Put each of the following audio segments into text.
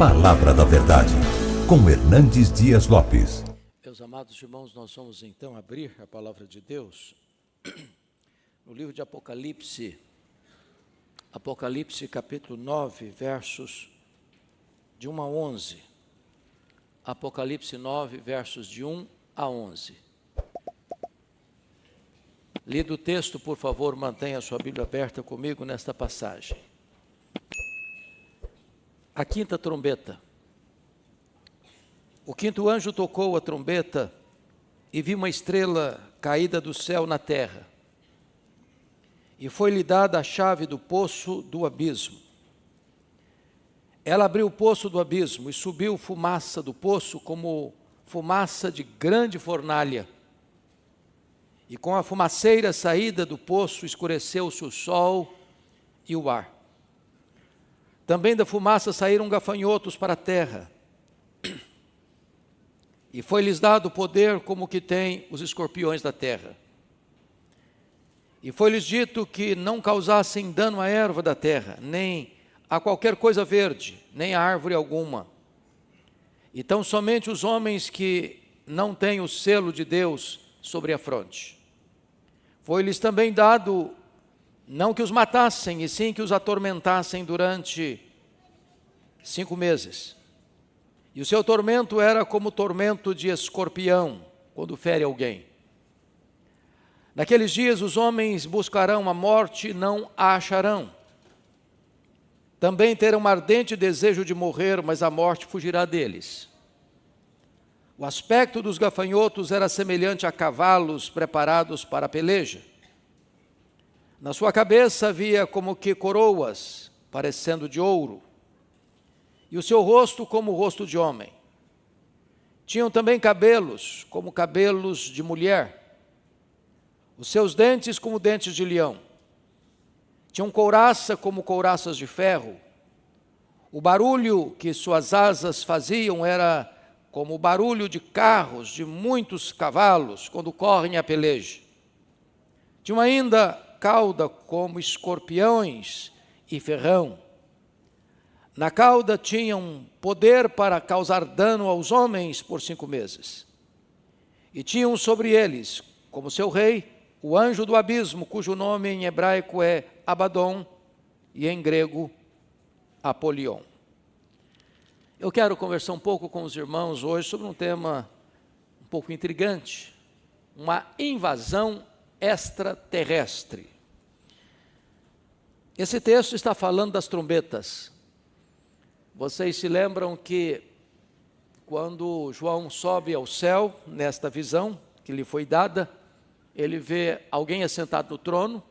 Palavra da Verdade, com Hernandes Dias Lopes. Meus amados irmãos, nós vamos então abrir a palavra de Deus no livro de Apocalipse, capítulo 9, versos de 1 a 11. Apocalipse 9, versos de 1 a 11. Lido o texto, por favor, mantenha a sua Bíblia aberta comigo nesta passagem. A quinta trombeta. O quinto anjo tocou a trombeta e vi uma estrela caída do céu na terra. E foi-lhe dada a chave do poço do abismo. Ela abriu o poço do abismo e subiu fumaça do poço como fumaça de grande fornalha. E com a fumaceira saída do poço escureceu-se o sol e o ar. Também da fumaça saíram gafanhotos para a terra. E foi-lhes dado poder como que tem os escorpiões da terra. E foi-lhes dito que não causassem dano à erva da terra, nem a qualquer coisa verde, nem a árvore alguma. Então somente os homens que não têm o selo de Deus sobre a fronte. Foi-lhes também dado, não que os matassem, e sim que os atormentassem durante 5 meses. E o seu tormento era como o tormento de escorpião, quando fere alguém. Naqueles dias os homens buscarão a morte e não a acharão. Também terão um ardente desejo de morrer, mas a morte fugirá deles. O aspecto dos gafanhotos era semelhante a cavalos preparados para a peleja. Na sua cabeça havia como que coroas, parecendo de ouro, e o seu rosto como o rosto de homem. Tinham também cabelos, como cabelos de mulher, os seus dentes como dentes de leão. Tinham couraça como couraças de ferro. O barulho que suas asas faziam era como o barulho de carros, de muitos cavalos, quando correm a peleja. Tinham ainda cauda como escorpiões e ferrão. Na cauda tinham poder para causar dano aos homens por 5 meses. E tinham sobre eles, como seu rei, o anjo do abismo, cujo nome em hebraico é Abaddon e em grego Apolion. Eu quero conversar um pouco com os irmãos hoje sobre um tema um pouco intrigante, uma invasão extraterrestre. Esse texto está falando das trombetas. Vocês se lembram que quando João sobe ao céu, nesta visão que lhe foi dada, ele vê alguém assentado no trono,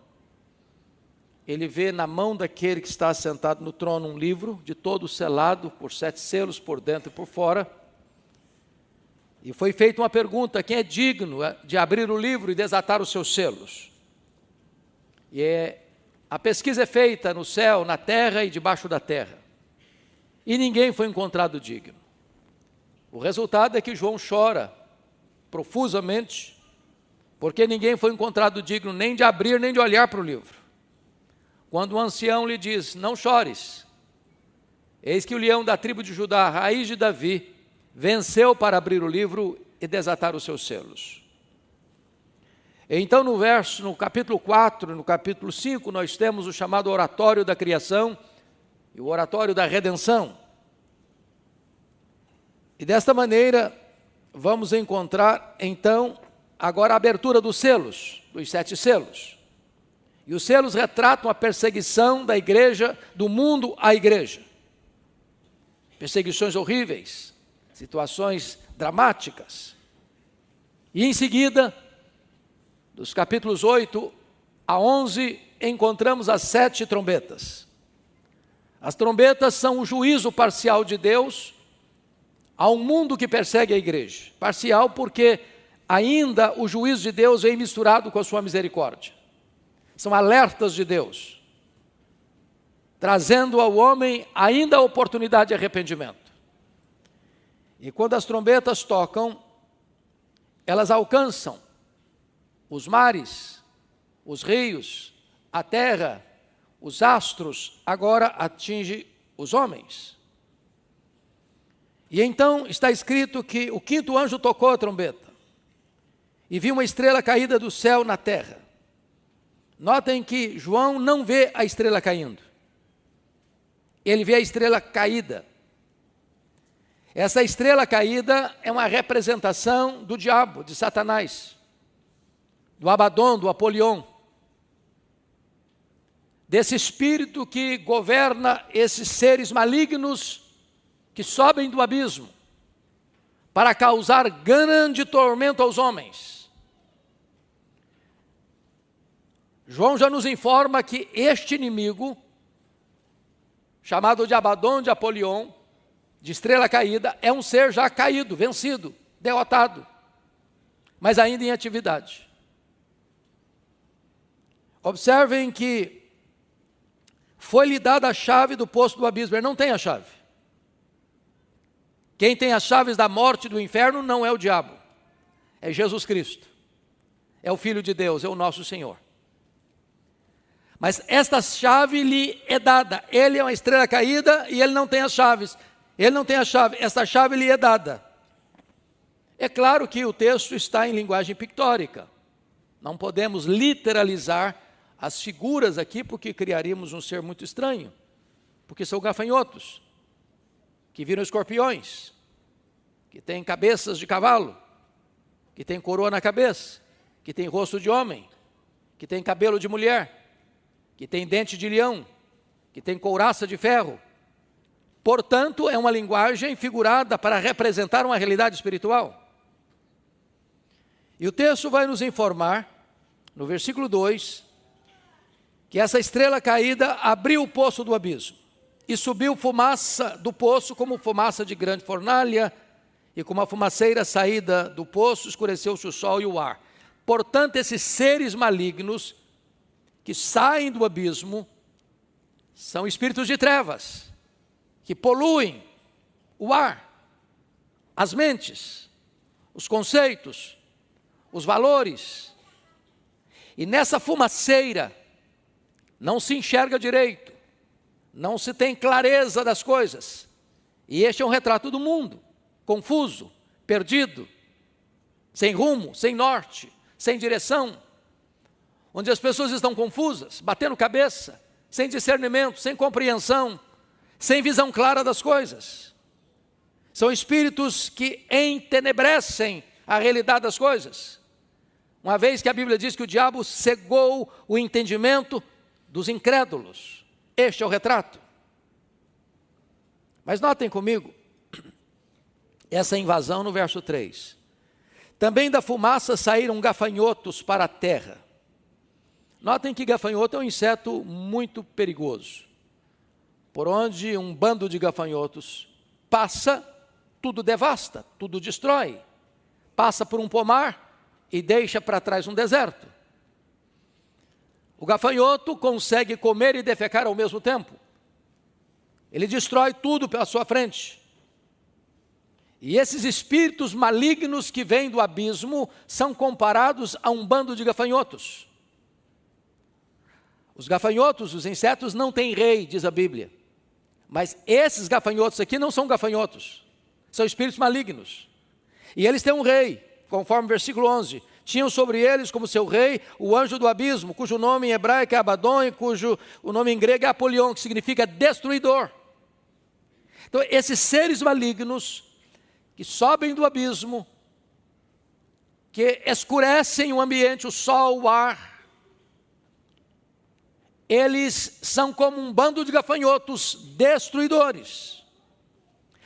ele vê na mão daquele que está assentado no trono um livro, de todo selado, por 7 selos por dentro e por fora. E foi feita uma pergunta: quem é digno de abrir o livro e desatar os seus selos? E a pesquisa é feita no céu, na terra e debaixo da terra. E ninguém foi encontrado digno. O resultado é que João chora profusamente, porque ninguém foi encontrado digno nem de abrir, nem de olhar para o livro. Quando o ancião lhe diz: não chores, eis que o leão da tribo de Judá, a raiz de Davi, venceu para abrir o livro e desatar os seus selos. Então no capítulo 4, no capítulo 5, nós temos o chamado oratório da criação e o oratório da redenção. E desta maneira vamos encontrar então agora a abertura dos selos, dos 7 selos. E os selos retratam a perseguição da igreja, do mundo à igreja. Perseguições horríveis, situações dramáticas. E em seguida, dos capítulos 8 a 11, encontramos as 7 trombetas. As trombetas são o juízo parcial de Deus a um mundo que persegue a igreja. Parcial porque ainda o juízo de Deus vem misturado com a sua misericórdia. São alertas de Deus, trazendo ao homem ainda a oportunidade de arrependimento. E quando as trombetas tocam, elas alcançam os mares, os rios, a terra, os astros, agora atinge os homens. E então está escrito que o quinto anjo tocou a trombeta e viu uma estrela caída do céu na terra. Notem que João não vê a estrela caindo. Ele vê a estrela caída. Essa estrela caída é uma representação do diabo, de Satanás, do Abaddon, do Apolion, desse espírito que governa esses seres malignos que sobem do abismo para causar grande tormento aos homens. João já nos informa que este inimigo, chamado de Abaddon, de Apolion, de estrela caída, é um ser já caído, vencido, derrotado, mas ainda em atividade. Observem que foi-lhe dada a chave do poço do abismo. Ele não tem a chave. Quem tem as chaves da morte e do inferno não é o diabo, é Jesus Cristo, é o Filho de Deus, é o nosso Senhor. Mas esta chave lhe é dada. Ele é uma estrela caída e ele não tem as chaves. Ele não tem a chave, essa chave lhe é dada. É claro que o texto está em linguagem pictórica. Não podemos literalizar as figuras aqui, porque criaríamos um ser muito estranho. Porque são gafanhotos, que viram escorpiões, que têm cabeças de cavalo, que têm coroa na cabeça, que têm rosto de homem, que têm cabelo de mulher, que têm dente de leão, que têm couraça de ferro. Portanto, é uma linguagem figurada para representar uma realidade espiritual. E o texto vai nos informar, no versículo 2, que essa estrela caída abriu o poço do abismo e subiu fumaça do poço como fumaça de grande fornalha, e como a fumaceira saída do poço escureceu-se o sol e o ar. Portanto, esses seres malignos que saem do abismo são espíritos de trevas, que poluem o ar, as mentes, os conceitos, os valores. E nessa fumaceira não se enxerga direito, não se tem clareza das coisas. E este é um retrato do mundo, confuso, perdido, sem rumo, sem norte, sem direção, onde as pessoas estão confusas, batendo cabeça, sem discernimento, sem compreensão, sem visão clara das coisas. São espíritos que entenebrecem a realidade das coisas. Uma vez que a Bíblia diz que o diabo cegou o entendimento dos incrédulos. Este é o retrato. Mas notem comigo essa invasão no verso 3. Também da fumaça saíram gafanhotos para a terra. Notem que gafanhoto é um inseto muito perigoso. Por onde um bando de gafanhotos passa, tudo devasta, tudo destrói. Passa por um pomar e deixa para trás um deserto. O gafanhoto consegue comer e defecar ao mesmo tempo. Ele destrói tudo pela sua frente. E esses espíritos malignos que vêm do abismo são comparados a um bando de gafanhotos. Os gafanhotos, os insetos, não têm rei, diz a Bíblia. Mas esses gafanhotos aqui não são gafanhotos, são espíritos malignos. E eles têm um rei, conforme o versículo 11. Tinham sobre eles como seu rei o anjo do abismo, cujo nome em hebraico é Abaddon e cujo o nome em grego é Apolion, que significa destruidor. Então, esses seres malignos que sobem do abismo, que escurecem o ambiente, o sol, o ar, eles são como um bando de gafanhotos destruidores.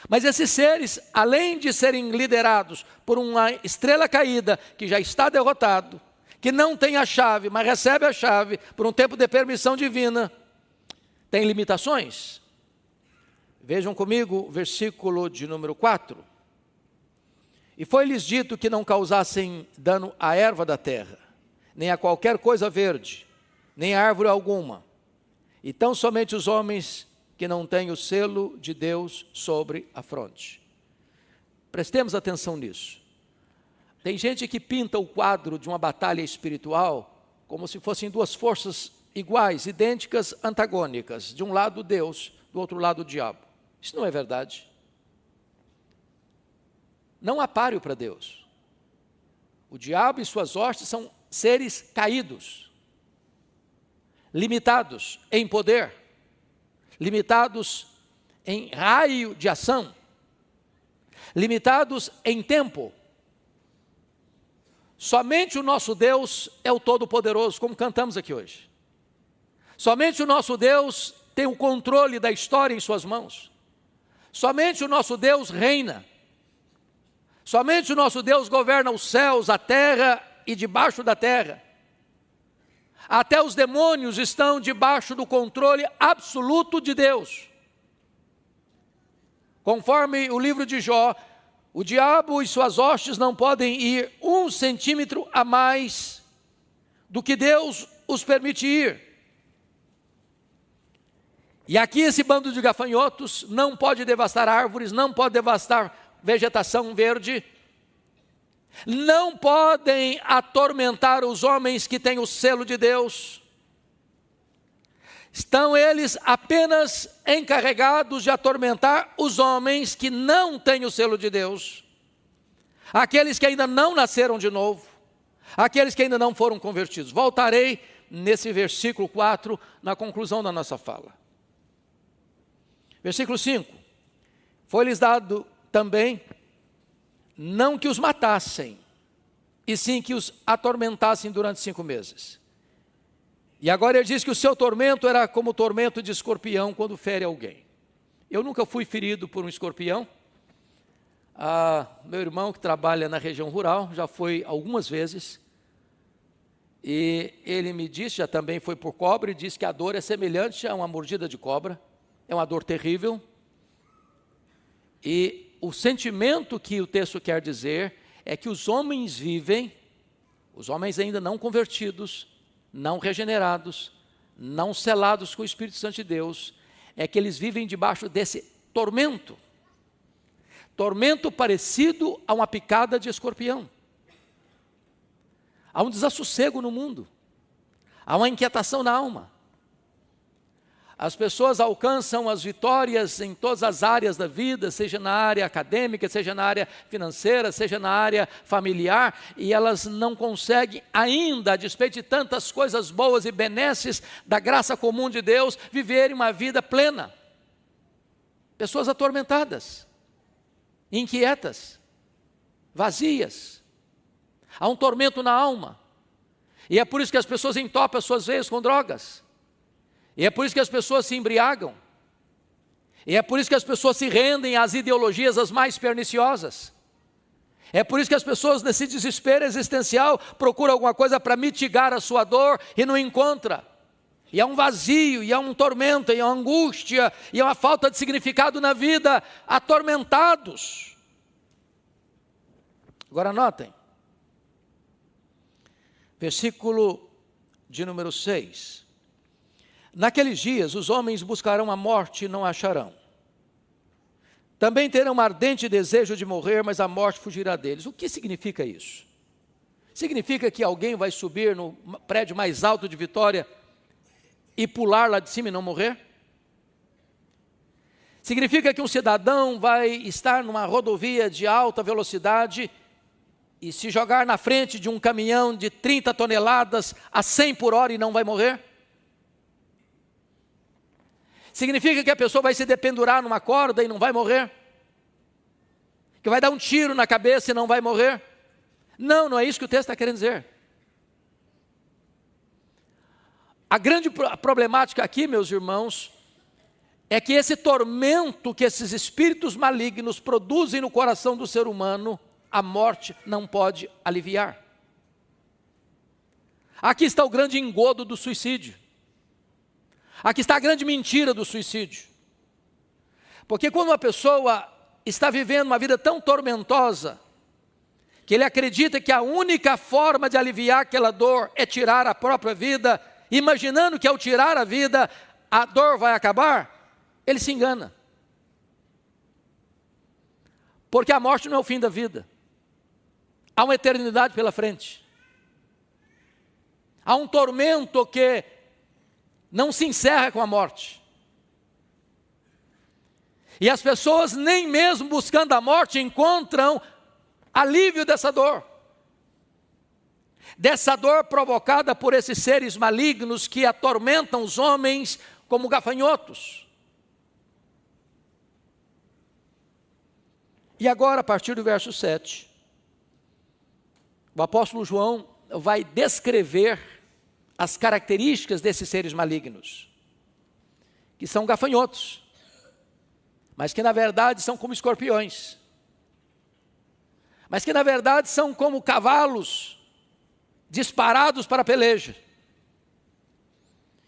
Mas esses seres, além de serem liderados por uma estrela caída, que já está derrotado, que não tem a chave, mas recebe a chave por um tempo de permissão divina, tem limitações. Vejam comigo o versículo de número 4. E foi-lhes dito que não causassem dano à erva da terra, nem a qualquer coisa verde, nem a árvore alguma. E tão somente os homens que não têm o selo de Deus sobre a fronte. Prestemos atenção nisso. Tem gente que pinta o quadro de uma batalha espiritual como se fossem duas forças iguais, idênticas, antagônicas. De um lado Deus, do outro lado o diabo. Isso não é verdade. não há páreo para Deus. O diabo e suas hostes são seres caídos, limitados em poder, limitados em raio de ação, limitados em tempo. Somente o nosso Deus é o Todo-Poderoso, como cantamos aqui hoje. Somente o nosso Deus tem o controle da história em suas mãos. Somente o nosso Deus reina. Somente o nosso Deus governa os céus, a terra e debaixo da terra. Até os demônios estão debaixo do controle absoluto de Deus. Conforme o livro de Jó, o diabo e suas hostes não podem ir 1 centímetro a mais do que Deus os permite ir. E aqui esse bando de gafanhotos não pode devastar árvores, não pode devastar vegetação verde, não podem atormentar os homens que têm o selo de Deus. Estão eles apenas encarregados de atormentar os homens que não têm o selo de Deus, aqueles que ainda não nasceram de novo, aqueles que ainda não foram convertidos. Voltarei nesse versículo 4 na conclusão da nossa fala. Versículo 5. Foi-lhes dado também, não que os matassem, e sim que os atormentassem durante 5 meses. E agora ele diz que o seu tormento era como o tormento de escorpião quando fere alguém. Eu nunca fui ferido por um escorpião. Meu irmão, que trabalha na região rural, já foi algumas vezes. E ele me disse, já também foi por cobra, e disse que a dor é semelhante a uma mordida de cobra. É uma dor terrível. E o sentimento que o texto quer dizer é que os homens vivem, os homens ainda não convertidos, não regenerados, não selados com o Espírito Santo de Deus, é que eles vivem debaixo desse tormento. Tormento parecido a uma picada de escorpião. Há um desassossego no mundo, há uma inquietação na alma. As pessoas alcançam as vitórias em todas as áreas da vida, seja na área acadêmica, seja na área financeira, seja na área familiar, e elas não conseguem ainda, a despeito de tantas coisas boas e benesses da graça comum de Deus, viverem uma vida plena. Pessoas atormentadas, inquietas, vazias. Há um tormento na alma. E é por isso que as pessoas entopem as suas veias com drogas. E é por isso que as pessoas se embriagam. E é por isso que as pessoas se rendem às ideologias as mais perniciosas. É por isso que as pessoas, nesse desespero existencial, procuram alguma coisa para mitigar a sua dor e não encontra. E há um vazio, e há um tormento, e há uma angústia, e há uma falta de significado na vida, atormentados. Agora notem, versículo de número 6. Naqueles dias os homens buscarão a morte e não a acharão. Também terão um ardente desejo de morrer, mas a morte fugirá deles. O que significa isso? Significa que alguém vai subir no prédio mais alto de Vitória e pular lá de cima e não morrer? Significa que um cidadão vai estar numa rodovia de alta velocidade e se jogar na frente de um caminhão de 30 toneladas a 100 por hora e não vai morrer? Significa que a pessoa vai se dependurar numa corda e não vai morrer? Que vai dar um tiro na cabeça e não vai morrer? Não, não é isso que o texto está querendo dizer. A grande problemática aqui, meus irmãos, é que esse tormento que esses espíritos malignos produzem no coração do ser humano, a morte não pode aliviar. Aqui está o grande engodo do suicídio. Aqui está a grande mentira do suicídio. Porque quando uma pessoa está vivendo uma vida tão tormentosa, que ele acredita que a única forma de aliviar aquela dor é tirar a própria vida, imaginando que ao tirar a vida, a dor vai acabar, ele se engana. Porque a morte não é o fim da vida. Há uma eternidade pela frente. Há um tormento que não se encerra com a morte. E as pessoas, nem mesmo buscando a morte, encontram alívio dessa dor provocada por esses seres malignos que atormentam os homens como gafanhotos. E agora, a partir do verso 7, o apóstolo João vai descrever as características desses seres malignos, que são gafanhotos, mas que na verdade são como escorpiões, mas que na verdade são como cavalos disparados para a peleja.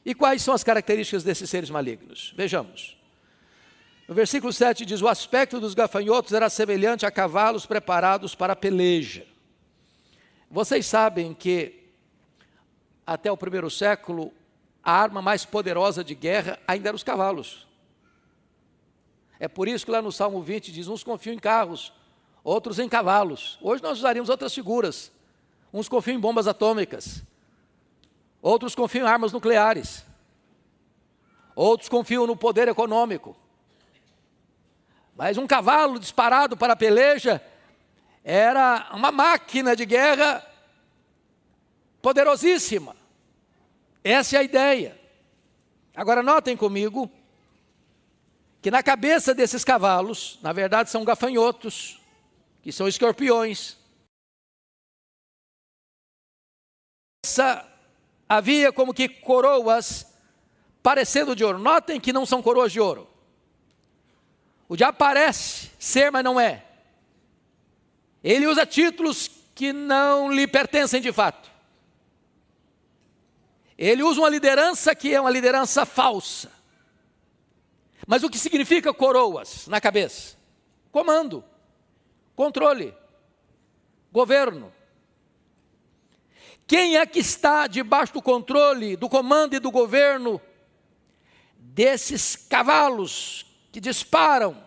E quais são as características desses seres malignos? Vejamos. No versículo 7 diz: o aspecto dos gafanhotos era semelhante a cavalos preparados para a peleja. Vocês sabem que até o primeiro século a arma mais poderosa de guerra ainda eram os cavalos. É por isso que lá no Salmo 20 diz: uns confiam em carros, outros em cavalos. Hoje nós usaríamos outras figuras. Uns confiam em bombas atômicas, outros confiam em armas nucleares, outros confiam no poder econômico. Mas um cavalo disparado para a peleja era uma máquina de guerra poderosíssima. Essa é a ideia. Agora notem comigo que na cabeça desses cavalos, na verdade são gafanhotos, que são escorpiões. Havia como que coroas parecendo de ouro. Notem que não são coroas de ouro. O diabo parece ser, mas não é. Ele usa títulos que não lhe pertencem de fato. Ele usa uma liderança que é uma liderança falsa. Mas o que significa coroas na cabeça? Comando, controle, governo. Quem é que está debaixo do controle, do comando e do governo desses cavalos que disparam,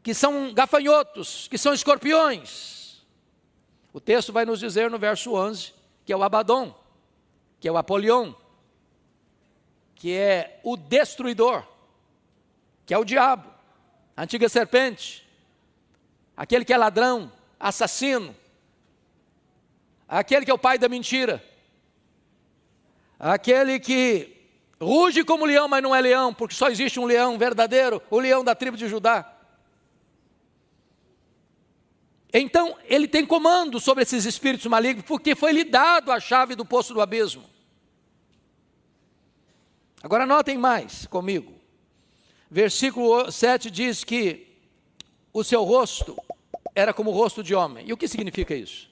que são gafanhotos, que são escorpiões? O texto vai nos dizer no verso 11 que é o Abaddon, que é o Apolion, que é o destruidor, que é o diabo, a antiga serpente, aquele que é ladrão, assassino, aquele que é o pai da mentira, aquele que ruge como leão, mas não é leão, porque só existe um leão verdadeiro, o leão da tribo de Judá. Então, ele tem comando sobre esses espíritos malignos, porque foi lhe dado a chave do poço do abismo. Agora notem mais comigo. Versículo 7 diz que o seu rosto era como o rosto de homem. E o que significa isso?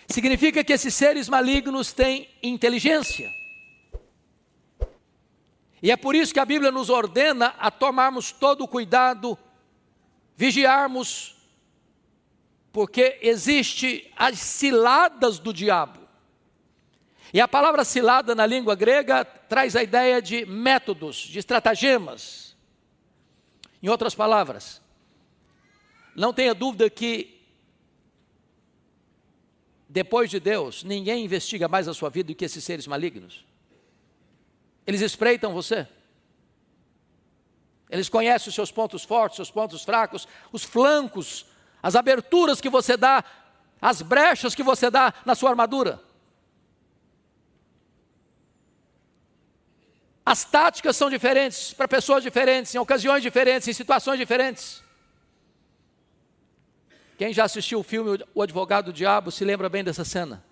Significa que esses seres malignos têm inteligência. E é por isso que a Bíblia nos ordena a tomarmos todo o cuidado, vigiarmos, porque existe as ciladas do diabo. E a palavra cilada na língua grega traz a ideia de métodos, de estratagemas. Em outras palavras, não tenha dúvida que depois de Deus, ninguém investiga mais a sua vida do que esses seres malignos. Eles espreitam você. Eles conhecem os seus pontos fortes, seus pontos fracos, os flancos, as aberturas que você dá, as brechas que você dá na sua armadura. As táticas são diferentes para pessoas diferentes, em ocasiões diferentes, em situações diferentes. Quem já assistiu o filme O Advogado do Diabo se lembra bem dessa cena.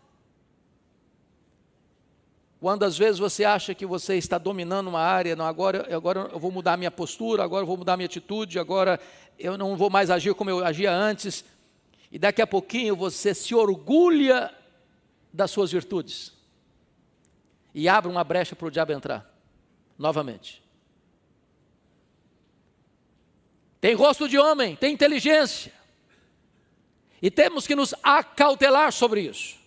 Quando às vezes você acha que você está dominando uma área, não, agora eu vou mudar a minha postura, agora eu vou mudar a minha atitude, agora eu não vou mais agir como eu agia antes, e daqui a pouquinho você se orgulha das suas virtudes, e abre uma brecha para o diabo entrar, novamente. Tem rosto de homem, tem inteligência, e temos que nos acautelar sobre isso.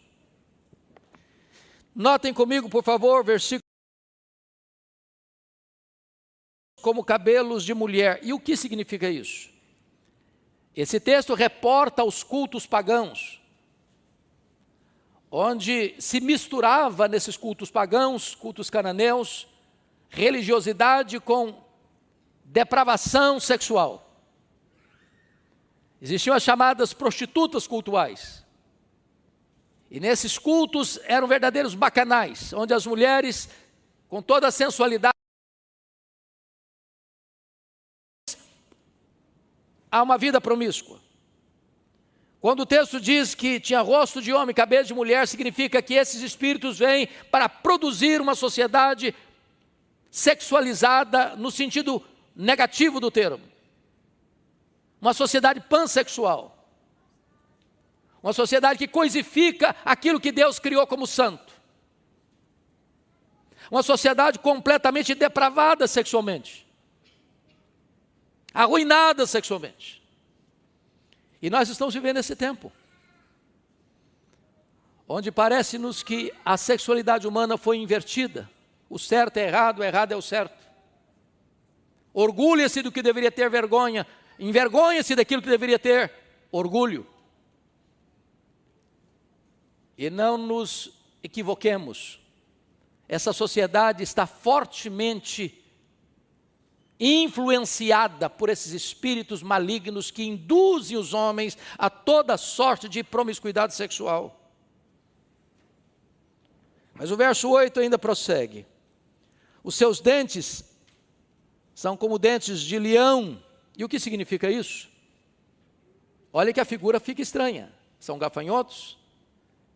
Notem comigo, por favor, versículo: como cabelos de mulher. E o que significa isso? Esse texto reporta os cultos pagãos, onde se misturava nesses cultos pagãos, cultos cananeus, religiosidade com depravação sexual. Existiam as chamadas prostitutas cultuais. E nesses cultos eram verdadeiros bacanais, onde as mulheres, com toda a sensualidade, há uma vida promíscua. Quando o texto diz que tinha rosto de homem, cabeça de mulher, significa que esses espíritos vêm para produzir uma sociedade sexualizada no sentido negativo do termo. Uma sociedade pansexual. Uma sociedade que coisifica aquilo que Deus criou como santo. Uma sociedade completamente depravada sexualmente. Arruinada sexualmente. E nós estamos vivendo esse tempo, onde parece-nos que a sexualidade humana foi invertida. O certo é errado, o errado é o certo. Orgulha-se do que deveria ter vergonha, envergonha-se daquilo que deveria ter orgulho. E não nos equivoquemos, essa sociedade está fortemente influenciada por esses espíritos malignos que induzem os homens a toda sorte de promiscuidade sexual. Mas o verso 8 ainda prossegue. Os seus dentes são como dentes de leão. E o que significa isso? Olha que a figura fica estranha. São gafanhotos,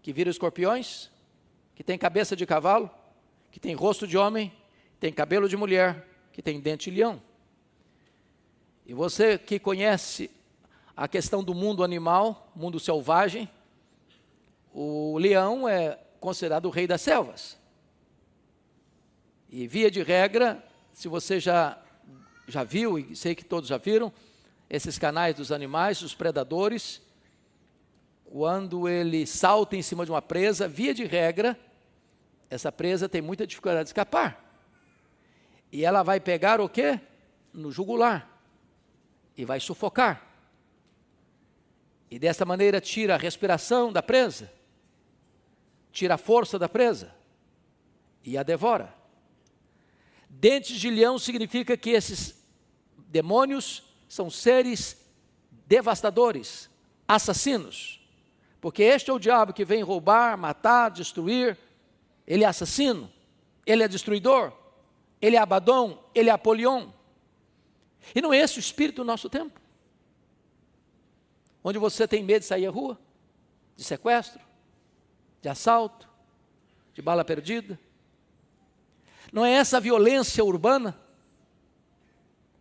que viram escorpiões, que tem cabeça de cavalo, que tem rosto de homem, tem cabelo de mulher, que tem dente de leão. E você que conhece a questão do mundo animal, mundo selvagem, o leão é considerado o rei das selvas. E via de regra, se você já viu, e sei que todos já viram, esses canais dos animais, os predadores, quando ele salta em cima de uma presa, via de regra, essa presa tem muita dificuldade de escapar. E ela vai pegar o quê? No jugular. E vai sufocar. E dessa maneira tira a respiração da presa, tira a força da presa e a devora. Dentes de leão significa que esses demônios são seres devastadores, assassinos. Porque este é o diabo que vem roubar, matar, destruir. Ele é assassino, ele é destruidor, ele é Abaddon, ele é Apolion. E não é esse o espírito do nosso tempo? Onde você tem medo de sair à rua, de sequestro, de assalto, de bala perdida. Não é essa a violência urbana?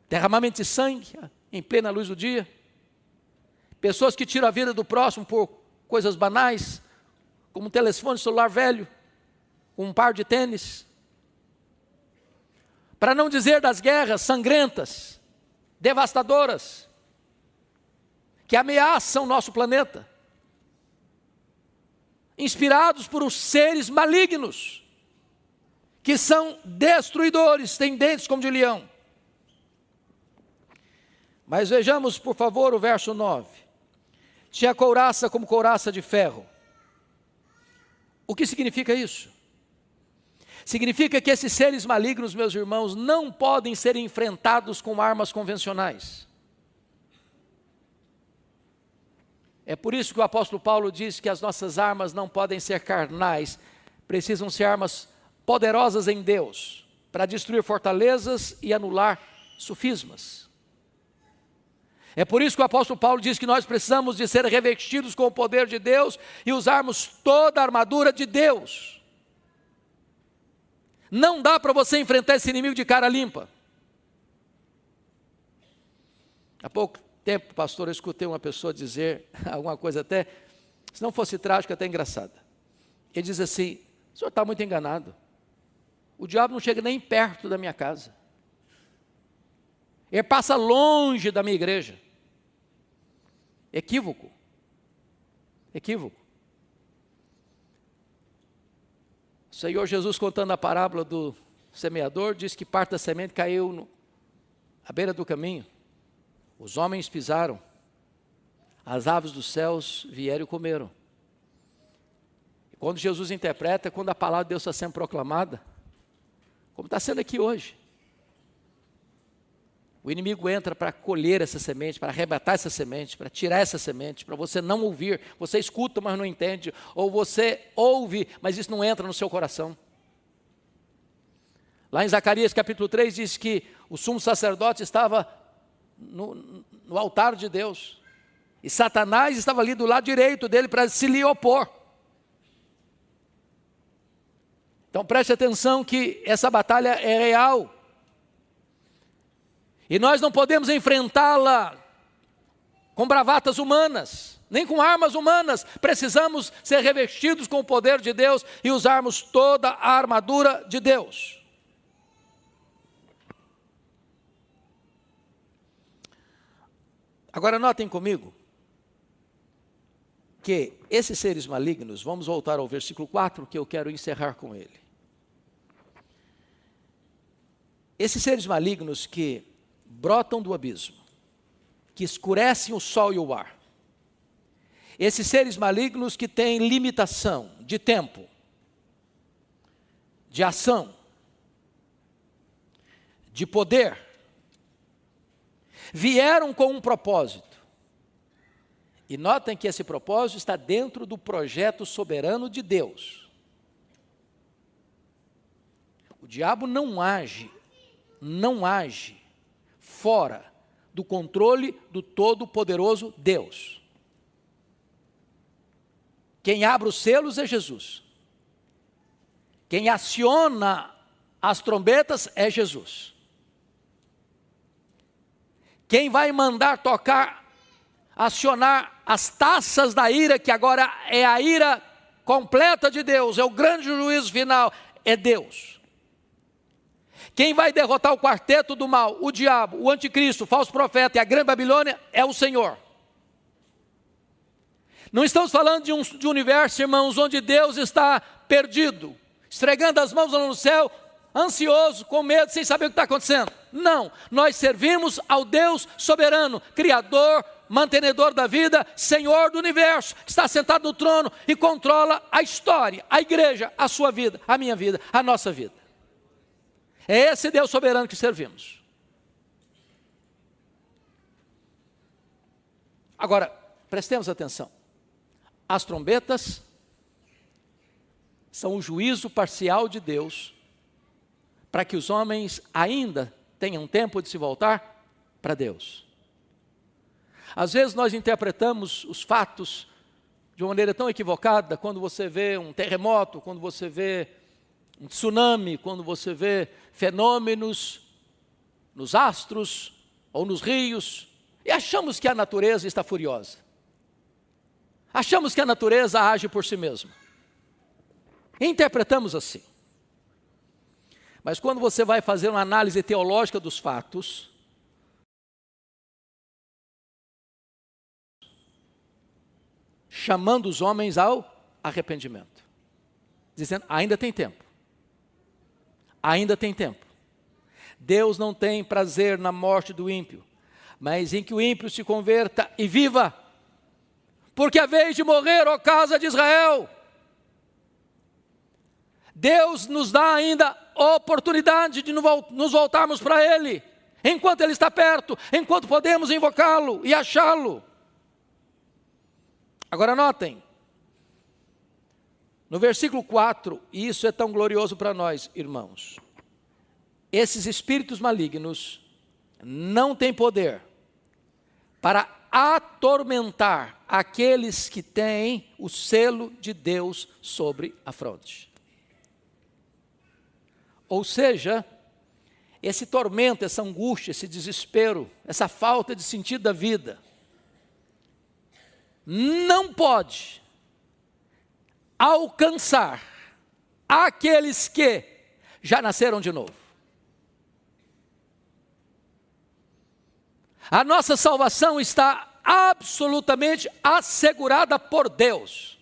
Derramamento de sangue em plena luz do dia. Pessoas que tiram a vida do próximo por coisas banais, como um telefone celular velho, um par de tênis. Para não dizer das guerras sangrentas, devastadoras, que ameaçam o nosso planeta, inspirados por os seres malignos, que são destruidores, têm dentes como de leão. Mas vejamos, por favor, o verso 9. Tinha couraça como couraça de ferro. O que significa isso? Significa que esses seres malignos, meus irmãos, não podem ser enfrentados com armas convencionais. É por isso que o apóstolo Paulo diz que as nossas armas não podem ser carnais, precisam ser armas poderosas em Deus, para destruir fortalezas e anular sofismas. É por isso que o apóstolo Paulo diz que nós precisamos de ser revestidos com o poder de Deus e usarmos toda a armadura de Deus. Não dá para você enfrentar esse inimigo de cara limpa. Há pouco tempo, pastor, eu escutei uma pessoa dizer alguma coisa até, se não fosse trágico, até engraçada. Ele diz assim: o senhor está muito enganado. O diabo não chega nem perto da minha casa. Ele passa longe da minha igreja. Equívoco. Equívoco. O Senhor Jesus, contando a parábola do semeador, diz que parte da semente caiu à beira do caminho. Os homens pisaram. As aves dos céus vieram e comeram. E quando Jesus interpreta, quando a palavra de Deus está sendo proclamada, como está sendo aqui hoje, O inimigo entra para colher essa semente, para arrebatar essa semente, para tirar essa semente, para você não ouvir. Você escuta, mas não entende. Ou você ouve, mas isso não entra no seu coração. Lá em Zacarias capítulo 3 diz que o sumo sacerdote estava no altar de Deus. E Satanás estava ali do lado direito dele para se lhe opor. Então preste atenção que essa batalha é real. E nós não podemos enfrentá-la com bravatas humanas, nem com armas humanas. Precisamos ser revestidos com o poder de Deus e usarmos toda a armadura de Deus. Agora notem comigo que esses seres malignos, vamos voltar ao versículo 4, que eu quero encerrar com ele. Esses seres malignos que brotam do abismo, que escurecem o sol e o ar. Esses seres malignos que têm limitação de tempo, de ação, de poder, vieram com um propósito. E notem que esse propósito está dentro do projeto soberano de Deus. O diabo não age fora do controle do Todo-Poderoso Deus. Quem abre os selos é Jesus. Quem aciona as trombetas é Jesus. Quem vai mandar tocar, acionar as taças da ira, que agora é a ira completa de Deus, é o grande juízo final, é Deus. Quem vai derrotar o quarteto do mal, o diabo, o anticristo, o falso profeta e a grande Babilônia, é o Senhor. Não estamos falando de um universo, irmãos, onde Deus está perdido, esfregando as mãos no céu, ansioso, com medo, sem saber o que está acontecendo. Não, nós servimos ao Deus soberano, Criador, mantenedor da vida, Senhor do universo, que está sentado no trono e controla a história, a igreja, a sua vida, a minha vida, a nossa vida. É esse Deus soberano que servimos. Agora, prestemos atenção. As trombetas são o juízo parcial de Deus para que os homens ainda tenham tempo de se voltar para Deus. Às vezes nós interpretamos os fatos de uma maneira tão equivocada, quando você vê um terremoto, quando você vê um tsunami, quando você vê fenômenos nos astros ou nos rios, e achamos que a natureza está furiosa. Achamos que a natureza age por si mesma. E interpretamos assim. Mas quando você vai fazer uma análise teológica dos fatos, chamando os homens ao arrependimento, dizendo, ainda tem tempo. Ainda tem tempo. Deus não tem prazer na morte do ímpio, mas em que o ímpio se converta e viva. Porque a vez de morrer, ó casa de Israel, Deus nos dá ainda oportunidade de nos voltarmos para Ele, enquanto Ele está perto, enquanto podemos invocá-lo e achá-lo. Agora notem, no versículo 4, e isso é tão glorioso para nós, irmãos, esses espíritos malignos não têm poder para atormentar aqueles que têm o selo de Deus sobre a fronte. Ou seja, esse tormento, essa angústia, esse desespero, essa falta de sentido da vida, não pode alcançar aqueles que já nasceram de novo. A nossa salvação está absolutamente assegurada por Deus.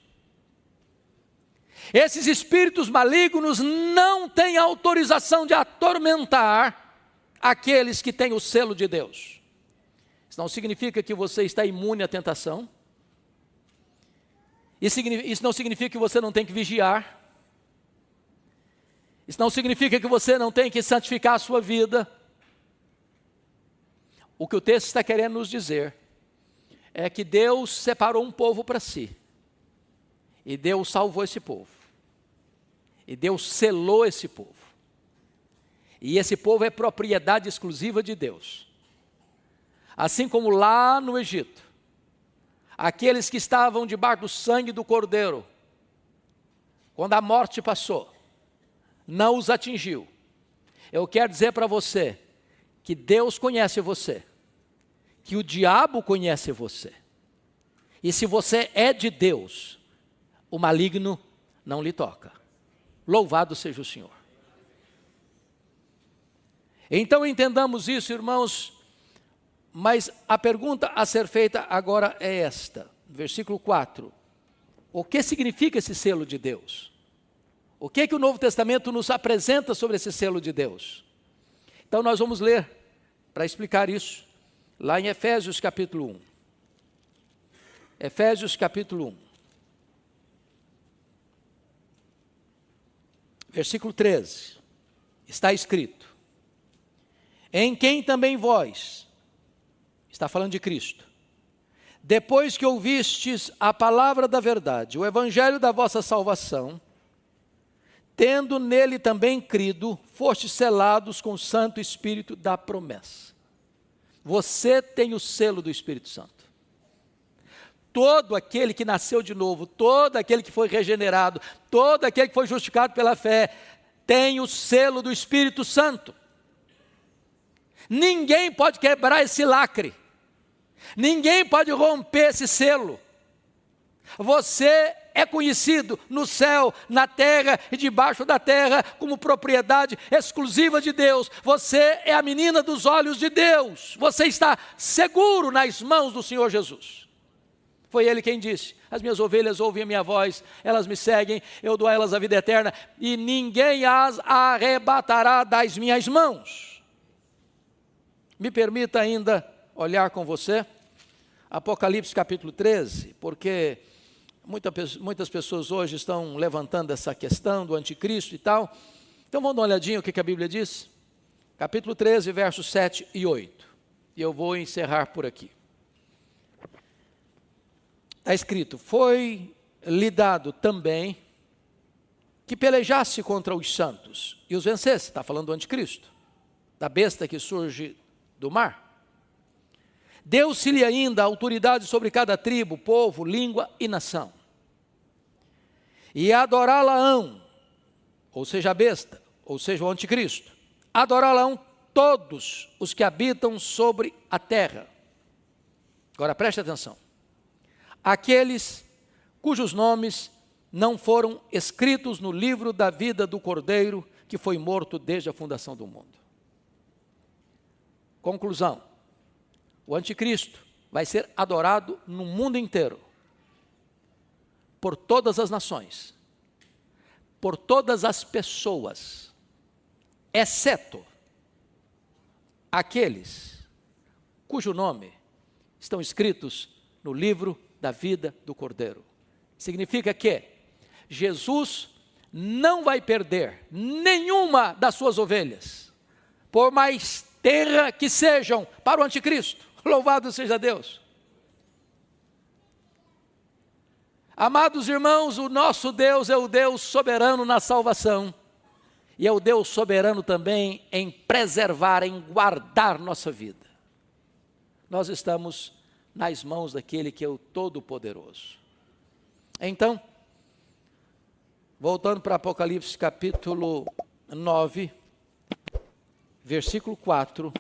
Esses espíritos malignos não têm autorização de atormentar aqueles que têm o selo de Deus. Isso não significa que você está imune à tentação. Isso não significa que você não tem que vigiar. Isso não significa que você não tem que santificar a sua vida. o que o texto está querendo nos dizer é que Deus separou um povo para si. E Deus salvou esse povo. E Deus selou esse povo. E esse povo é propriedade exclusiva de Deus. Assim como lá no Egito, aqueles que estavam debaixo do sangue do Cordeiro, quando a morte passou, não os atingiu. Eu quero dizer para você que Deus conhece você, que o diabo conhece você. E se você é de Deus, o maligno não lhe toca. Louvado seja o Senhor. Então entendamos isso, irmãos, mas a pergunta a ser feita agora é esta, versículo 4. O que significa esse selo de Deus? O que o Novo Testamento nos apresenta sobre esse selo de Deus? Então nós vamos ler, para explicar isso, lá em Efésios capítulo 1. Efésios capítulo 1. Versículo 13. Está escrito: em quem também vós, está falando de Cristo, depois que ouvistes a palavra da verdade, o evangelho da vossa salvação, tendo nele também crido, fostes selados com o Santo Espírito da promessa. Você tem o selo do Espírito Santo. Todo aquele que nasceu de novo, todo aquele que foi regenerado, todo aquele que foi justificado pela fé, tem o selo do Espírito Santo. Ninguém pode quebrar esse lacre. Ninguém pode romper esse selo. Você é conhecido no céu, na terra e debaixo da terra como propriedade exclusiva de Deus. Você é a menina dos olhos de Deus. Você está seguro nas mãos do Senhor Jesus. Foi Ele quem disse: as minhas ovelhas ouvem a minha voz, elas me seguem, eu dou a elas a vida eterna e ninguém as arrebatará das minhas mãos. Me permita ainda olhar com você Apocalipse capítulo 13, porque muitas pessoas hoje estão levantando essa questão do anticristo e tal. Então vamos dar uma olhadinha o que a Bíblia diz. Capítulo 13, versos 7 e 8. E eu vou encerrar por aqui. Está escrito: foi-lhe dado também que pelejasse contra os santos e os vencesse. Está falando do anticristo, da besta que surge do mar. Deu-se-lhe ainda autoridade sobre cada tribo, povo, língua e nação. E adorá-la-ão, ou seja, a besta, ou seja, o anticristo, adorá-la-ão todos os que habitam sobre a terra. Agora preste atenção. Aqueles cujos nomes não foram escritos no livro da vida do Cordeiro, que foi morto desde a fundação do mundo. Conclusão: o anticristo vai ser adorado no mundo inteiro, por todas as nações, por todas as pessoas, exceto aqueles cujo nome estão escritos no livro da vida do Cordeiro. Significa que Jesus não vai perder nenhuma das suas ovelhas, por mais terra que sejam para o anticristo. Louvado seja Deus. Amados irmãos, o nosso Deus é o Deus soberano na salvação, e é o Deus soberano também em preservar, em guardar nossa vida. Nós estamos nas mãos daquele que é o Todo-Poderoso. Então, voltando para Apocalipse capítulo 9, versículo 4,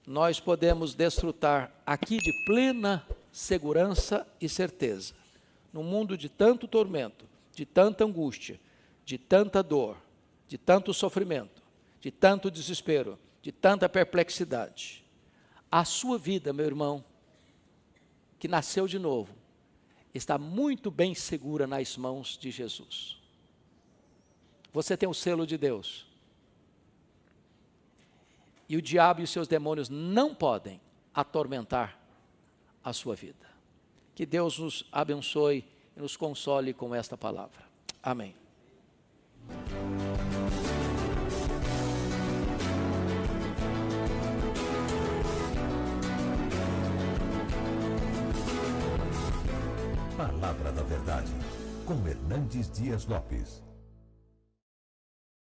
nós podemos desfrutar aqui de plena segurança e certeza. Num mundo de tanto tormento, de tanta angústia, de tanta dor, de tanto sofrimento, de tanto desespero, de tanta perplexidade, a sua vida, meu irmão, que nasceu de novo, está muito bem segura nas mãos de Jesus. Você tem o selo de Deus. E o diabo e os seus demônios não podem atormentar a sua vida. Que Deus nos abençoe e nos console com esta palavra. Amém. Palavra da Verdade, com Hernandes Dias Lopes.